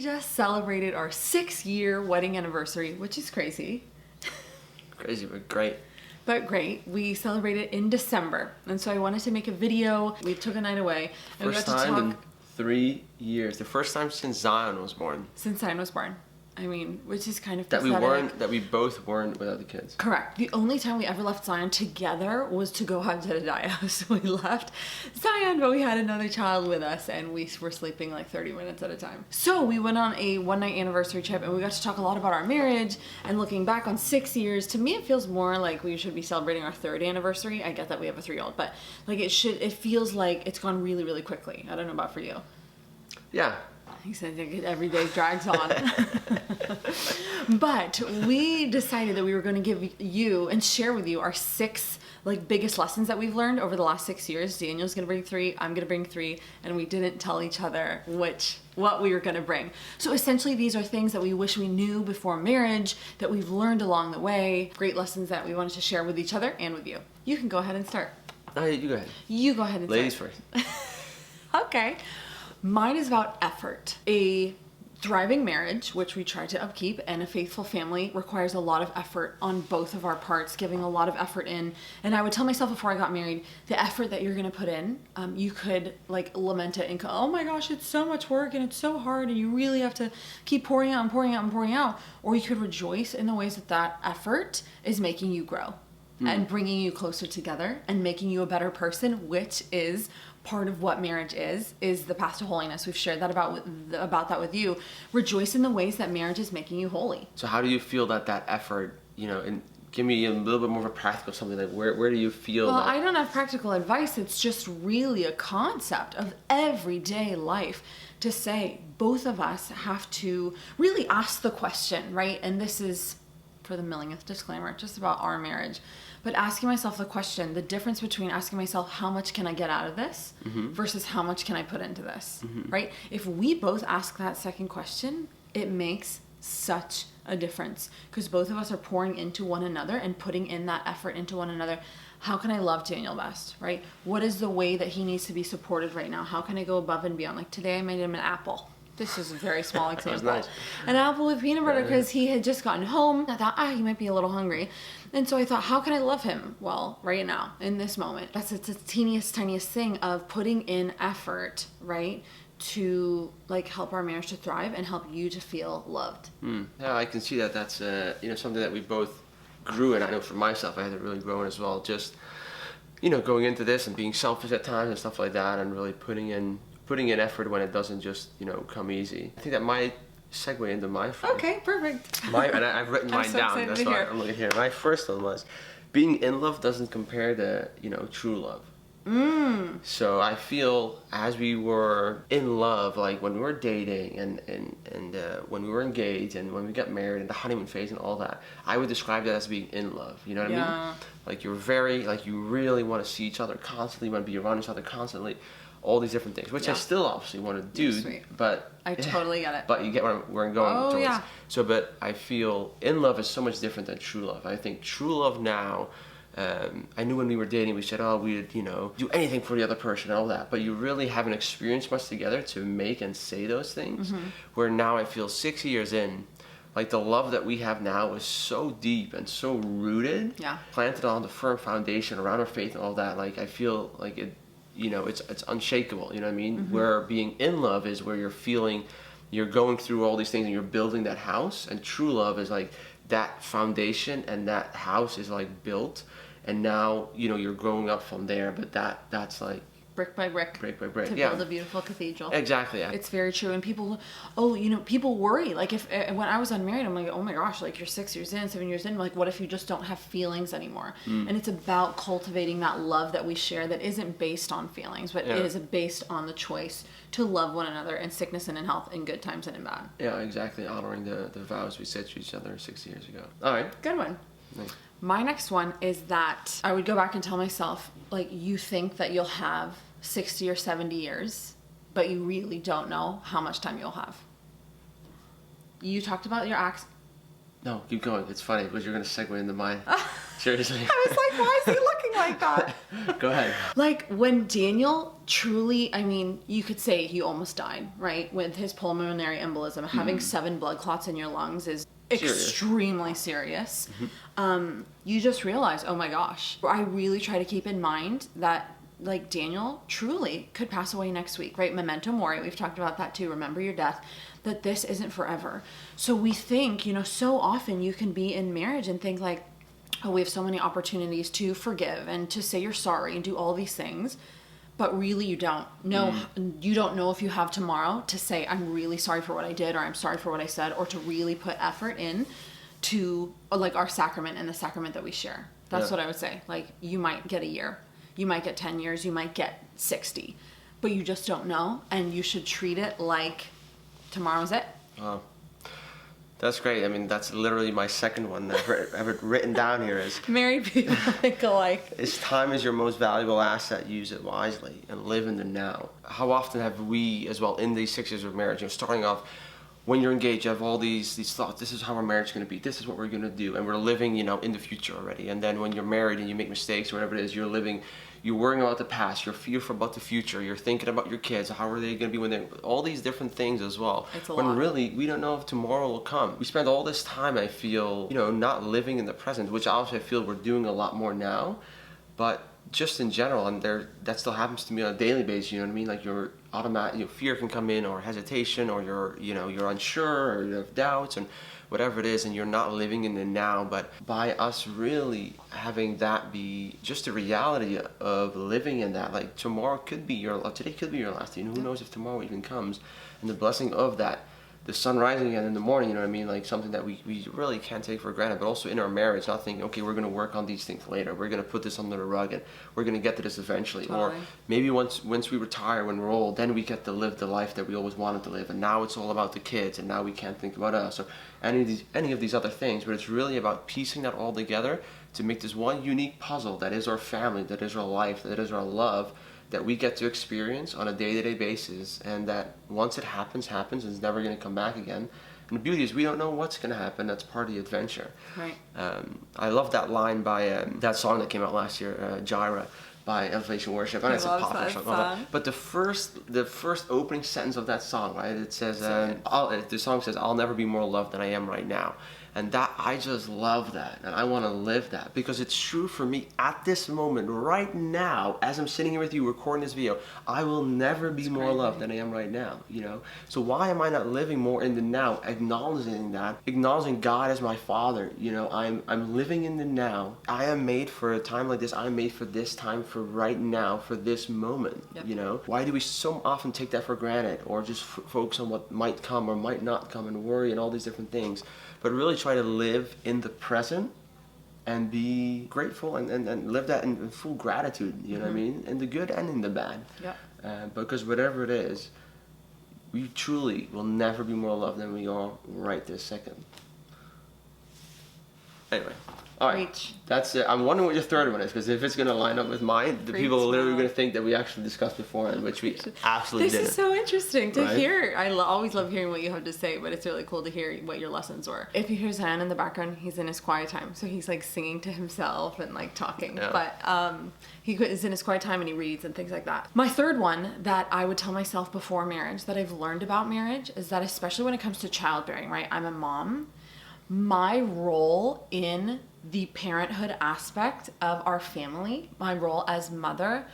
just celebrated our 6-year wedding anniversary, which is crazy. Crazy, but great. But great. We celebrated in December. And so I wanted to make a video. We took a night away. And First we got to time in talk 3 years. The first time since Zion was born. since Zion was born. I mean, which is kind of That pathetic. we both weren't without the kids. Correct. The only time we ever left Zion together was to go have Jedediah. So we left Zion, but we had another child with us, and we were sleeping like 30 minutes at a time. So we went on a one-night anniversary trip, and we got to talk a lot about our marriage, and looking back on 6 years, to me it feels more like we should be celebrating our 3rd anniversary. I get that we have a 3-year-old, but like it feels like it's gone really, really quickly. I don't know about for you. Yeah. He said every day drags on. But we decided that we were going to give you and share with you our 6 like biggest lessons that we've learned over the last 6 years. Daniel's going to bring 3, I'm going to bring 3, and we didn't tell each other what we were going to bring. So essentially these are things that we wish we knew before marriage, that we've learned along the way, great lessons that we wanted to share with each other and with you. You can go ahead and start. No, you go ahead. You go ahead and Ladies start. first. Okay. Mine is about effort. A thriving marriage, which we try to upkeep, and a faithful family requires a lot of effort on both of our parts, giving a lot of effort in. And I would tell myself before I got married, the effort that you're going to put in, you could like lament it and go, oh my gosh, it's so much work and it's so hard and you really have to keep pouring out and pouring out and pouring out. Or you could rejoice in the ways that that effort is making you grow and bringing you closer together and making you a better person, which is part of what marriage is the path to holiness. We've shared that about that with you. Rejoice in the ways that marriage is making you holy. So how do you feel that effort, and give me a little bit more of a practical something, like where do you feel Well, that? I don't have practical advice. It's just really a concept of everyday life to say both of us have to really ask the question, right? And this is, for the millionth disclaimer, just about our marriage. But asking myself the question, the difference between asking myself, how much can I get out of this versus how much can I put into this, right? If we both ask that second question, it makes such a difference because both of us are pouring into one another and putting in that effort into one another. How can I love Daniel best, right? What is the way that he needs to be supported right now? How can I go above and beyond? Like today I made him an apple. This is a very small example. That was nice. An apple with peanut butter because he had just gotten home. I thought, he might be a little hungry. And so I thought, how can I love him? Well, right now, in this moment. It's the teeniest, tiniest thing of putting in effort, right? To like help our marriage to thrive and help you to feel loved. Yeah, I can see that. That's something that we both grew in. I know for myself, I had to really grow in as well. Just going into this and being selfish at times and stuff like that, and really putting in effort when it doesn't just come easy. I think that might segue into my first. Okay, perfect. And I've written mine so down. excited That's to why hear. I'm looking here. My first one was, being in love doesn't compare to true love. So I feel as we were in love, like when we were dating and when we were engaged and when we got married and the honeymoon phase and all that, I would describe that as being in love. You know what I mean? Like you really want to see each other constantly, want to be around each other constantly, all these different things, which I still obviously want to do. Sweet. But I totally get it. But you get where I'm going towards. Yeah. So, but I feel in love is so much different than true love. I think true love now. I knew when we were dating, we said, we'd, do anything for the other person and all that. But you really haven't experienced much together to make and say those things. Where now I feel 6 years in, like the love that we have now is so deep and so rooted, planted on the firm foundation around our faith and all that. Like I feel like it, it's unshakable. You know what I mean? Where being in love is where you're going through all these things and you're building that house. And true love is like that foundation and that house is like built. And now, you're growing up from there, but that's like brick by brick. Brick by brick, to build a beautiful cathedral. Exactly, yeah. It's very true. And people, people worry. Like when I was unmarried, I'm like, oh my gosh, like you're 6 years in, 7 years in, like what if you just don't have feelings anymore? And it's about cultivating that love that we share that isn't based on feelings, but it is based on the choice to love one another in sickness and in health, in good times and in bad. Yeah, exactly. Honoring the vows we said to each other 6 years ago. All right. Good one. Nice. My next one is that I would go back and tell myself, like, you think that you'll have 60 or 70 years, but you really don't know how much time you'll have. You talked about your No, keep going. It's funny because you're going to segue into mine. Seriously. I was like, why is he looking my God. Go ahead. Like when Daniel truly, I mean, you could say he almost died, right? With his pulmonary embolism, having 7 blood clots in your lungs is extremely serious. You just realize, oh my gosh. I really try to keep in mind that like Daniel truly could pass away next week, right? Memento mori, we've talked about that too. Remember your death, that this isn't forever. So we think, so often you can be in marriage and think like, oh, we have so many opportunities to forgive and to say you're sorry and do all these things. But really you don't know. You don't know if you have tomorrow to say, I'm really sorry for what I did, or I'm sorry for what I said, or to really put effort in to like our sacrament and the sacrament that we share. That's what I would say. Like you might get a year, you might get 10 years, you might get 60, but you just don't know. And you should treat it like tomorrow's it. That's great. I mean, that's literally my second one that I've written down here is Married people think alike. Is time is your most valuable asset. Use it wisely and live in the now. How often have we, as well, in these 6 years of marriage, starting off, when you're engaged, you have all these thoughts. This is how our marriage is going to be. This is what we're going to do, and we're living, in the future already. And then when you're married and you make mistakes or whatever it is, you're worrying about the past. You're fearful about the future. You're thinking about your kids. How are they going to be when they're all these different things as well. It's a when lot. Really, we don't know if tomorrow will come. We spend all this time, I feel, not living in the present, which obviously I feel we're doing a lot more now. But just in general, and that still happens to me on a daily basis. You know what I mean? Like your automatic, fear can come in, or hesitation, or you're unsure, or you have doubts, and whatever it is, and you're not living in the now. But by us really having that be just a reality of living in that, like tomorrow could be today could be your last day. Who knows if tomorrow even comes, and the blessing of that. The sun rising again in the morning, you know what I mean? Like something that we really can't take for granted, but also in our marriage, not thinking, okay, we're going to work on these things later. We're going to put this under the rug and we're going to get to this eventually. Totally. Or maybe once we retire, when we're old, then we get to live the life that we always wanted to live. And now it's all about the kids, and now we can't think about us or any of these other things. But it's really about piecing that all together to make this one unique puzzle that is our family, that is our life, that is our love, that we get to experience on a day-to-day basis, and that once it happens, and it's never going to come back again. And the beauty is we don't know what's going to happen. That's part of the adventure. Right. I love that line by that song that came out last year, Jireh, by Elevation Worship. I know it's a popular song. But the first opening sentence of that song, right? It says, the song says, "I'll never be more loved than I am right now." And that, I just love that, and I want to live that, because it's true for me at this moment, right now, as I'm sitting here with you recording this video. I will never be more loved than I am right now, So why am I not living more in the now, acknowledging that, acknowledging God as my Father? I'm living in the now. I am made for a time like this. I am made for this time, for right now, for this moment. Yep. Why do we so often take that for granted, or just focus on what might come or might not come, and worry and all these different things? But really try to live in the present and be grateful and live that in full gratitude, you know what I mean? In the good and in the bad. Yeah. Because whatever it is, we truly will never be more loved than we are right this second. Anyway. All right, Preach. That's it. I'm wondering what your third one is, because if it's going to line up with mine, the people are literally going to think that we actually discussed beforehand, which we absolutely didn't. This is so interesting to hear. I always love hearing what you have to say, but it's really cool to hear what your lessons were. If you hear Zan in the background, he's in his quiet time, so he's like singing to himself and like talking. Yeah. But he is in his quiet time and he reads and things like that. My third one that I would tell myself before marriage, that I've learned about marriage, is that especially when it comes to childbearing, right? I'm a mom. My role in the parenthood aspect of our family, my role as mother,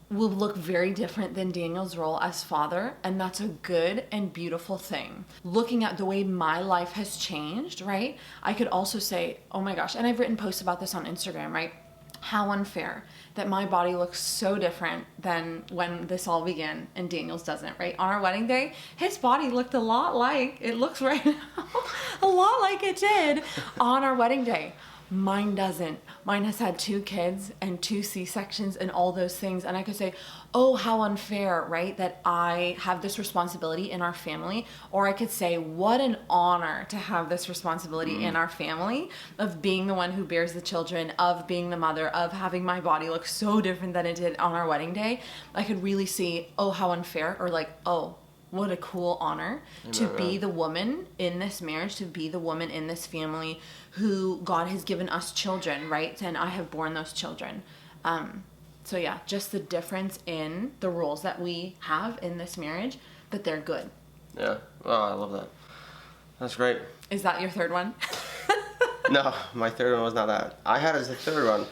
will look very different than Daniel's role as father, and that's a good and beautiful thing. Looking at the way my life has changed, right? I could also say, oh my gosh, and I've written posts about this on Instagram, right? How unfair that my body looks so different than when this all began and Daniel's doesn't, right? On our wedding day, his body looked a lot like it looks right now, a lot like it did on our wedding day. Mine doesn't. Mine has had 2 kids and 2 C-sections and all those things. And I could say, oh, how unfair, right? That I have this responsibility in our family. Or I could say, what an honor to have this responsibility in our family of being the one who bears the children, of being the mother, of having my body look so different than it did on our wedding day. I could really see, oh, how unfair, or like, oh, what a cool honor to be the woman in this marriage, to be the woman in this family who God has given us children, right? And I have borne those children. So yeah, just the difference in the roles that we have in this marriage, that they're good. Yeah. Well, I love that. That's great. Is that your third one? No, my third one was not that. I had as a third one,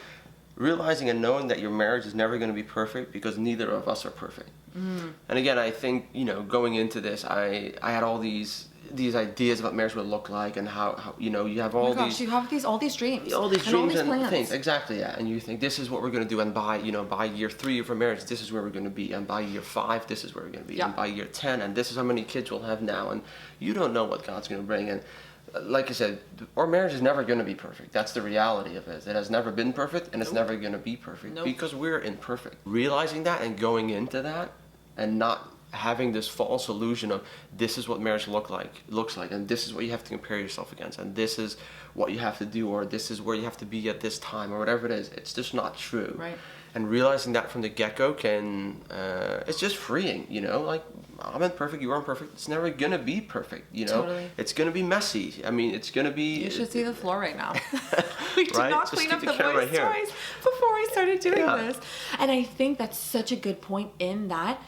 realizing and knowing that your marriage is never going to be perfect because neither of us are perfect. And again, I think, going into this, I had all these ideas of what marriage would look like, and how you have all these. You have all these dreams. All these dreams and plans. things, exactly, yeah. And you think this is what we're going to do, and by year 3 of our marriage, this is where we're going to be, and by year 5, this is where we're going to be, and by year 10, and this is how many kids we'll have now, and you don't know what God's going to bring. And like I said, our marriage is never going to be perfect. That's the reality of it. It has never been perfect, and it's never going to be perfect because we're imperfect. Realizing that and going into that, and not having this false illusion of this is what marriage looks like, and this is what you have to compare yourself against, and this is what you have to do, or this is where you have to be at this time, or whatever it is. It's just not true. Right. And realizing that from the get-go it's just freeing, like, I'm imperfect, you are imperfect. It's never gonna be perfect, Totally. It's gonna be messy. I mean, it's gonna be. You should see the floor right now. We did Right? not Just clean keep up the the camera voice here. twice before we started doing Yeah. this. And I think that's such a good point, in that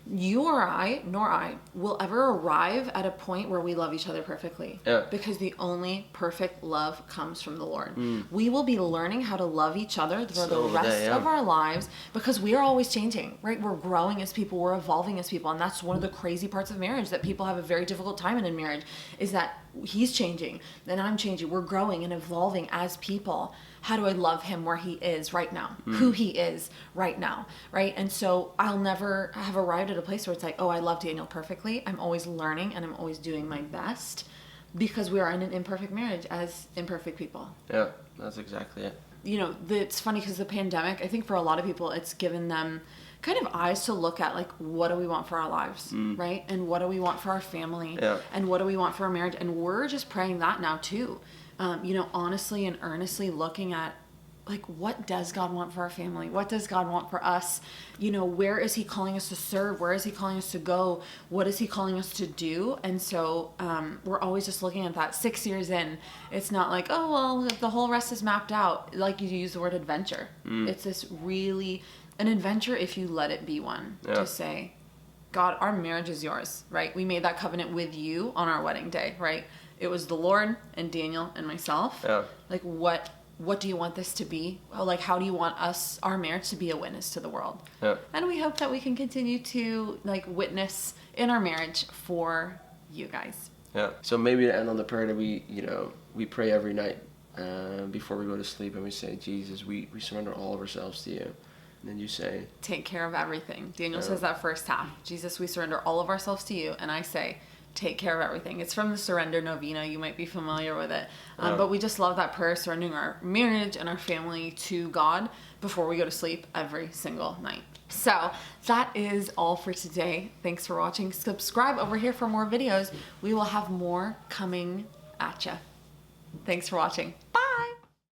you or I, nor I, will ever arrive at a point where we love each other perfectly. Yeah. Because the only perfect love comes from the Lord. We will be learning how to love each other for the rest of our lives, because we are always changing, right? We're growing as people, we're evolving as people. And that's one of the crazy parts of marriage that people have a very difficult time in marriage, is that he's changing, then I'm changing. We're growing and evolving as people. How do I love him where he is right now? Who he is right now, right? And so I'll never have arrived at a place where it's like, oh, I love Daniel perfectly. I'm always learning and I'm always doing my best, because we are in an imperfect marriage as imperfect people. Yeah, that's exactly it. It's funny because the pandemic, I think for a lot of people, it's given them kind of eyes to look at, like, what do we want for our lives, right? And what do we want for our family? Yeah. And what do we want for our marriage? And we're just praying that now too. Honestly and earnestly looking at, like, what does God want for our family? What does God want for us? Where is he calling us to serve? Where is he calling us to go? What is he calling us to do? And so we're always just looking at that 6 years in. It's not like, oh, well, the whole rest is mapped out. Like, you use the word adventure. It's this really an adventure if you let it be one. Yeah. To say, God, our marriage is yours, right? We made that covenant with you on our wedding day, right? It was the Lord and Daniel and myself. Yeah. Like, what do you want this to be? Like, how do you want our marriage to be a witness to the world? Yeah. And we hope that we can continue to, like, witness in our marriage for you guys. Yeah. So maybe to end on the prayer that we pray every night before we go to sleep, and we say, Jesus, we surrender all of ourselves to you. And then you say, take care of everything. Daniel says that first half. Jesus, we surrender all of ourselves to you. And I say, take care of everything. It's from the Surrender Novena. You might be familiar with it. But we just love that prayer, surrendering our marriage and our family to God before we go to sleep every single night. So that is all for today. Thanks for watching. Subscribe over here for more videos. We will have more coming at you. Thanks for watching.